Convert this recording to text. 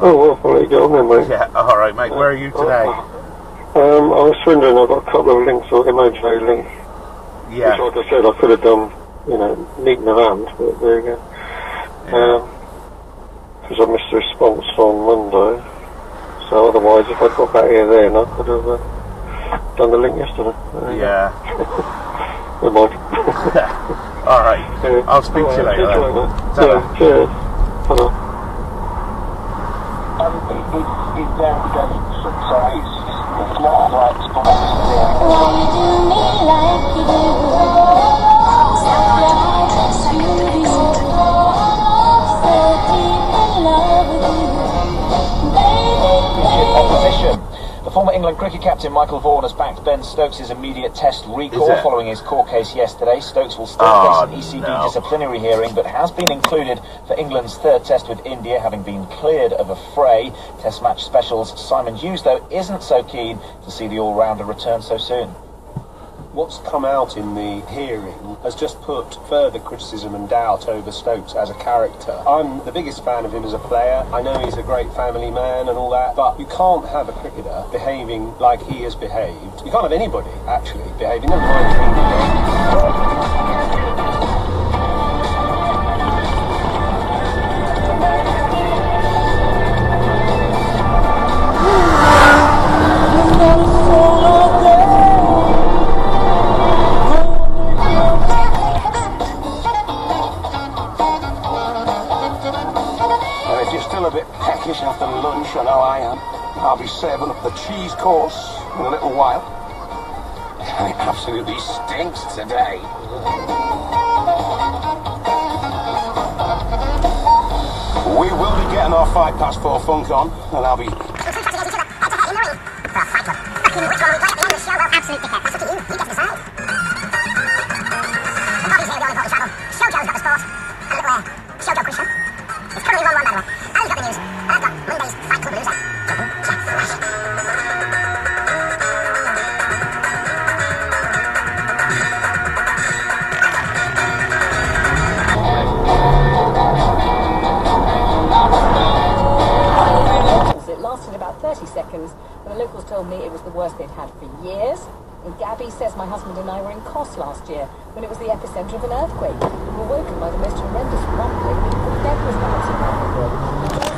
Oh, well, I'll let you get on then, mate. Yeah, alright, mate. Where are you today? I was Swindon. I've got a couple of links, or MOJ links. Yeah. Which, like I said, I could have done, neating around, but there you go. Because I missed the response on Monday. So otherwise, if I'd got back here then, I could have done the link yesterday. Yeah. Never mind. Alright. I'll speak to you later. Yeah, cheers. Hello. Why you do me like you do? So deep in love with you, baby. Opposition. The former England cricket captain Michael Vaughan has backed Ben Stokes' immediate test recall following his court case yesterday. Stokes will still face an ECB disciplinary hearing, but has been included for England's third test with India, having been cleared of a fray. Test match specials Simon Hughes, though, isn't so keen to see the all-rounder return so soon. What's come out in the hearing has just put further criticism and doubt over Stokes as a character. I'm the biggest fan of him as a player. I know he's a great family man and all that, but you can't have a cricketer behaving like he has behaved. You can't have anybody, actually, behaving, never mind. After lunch, I know I am. I'll be serving up the cheese course in a little while. It absolutely stinks today. We will be getting our 4:05 funk on, and I'll be... It lasted about 30 seconds, and the locals told me it was the worst they'd had for years. And Gabby says my husband and I were in Kos last year, when it was the epicentre of an earthquake. We were woken by the most horrendous rumbling. The bed was bouncing around the room.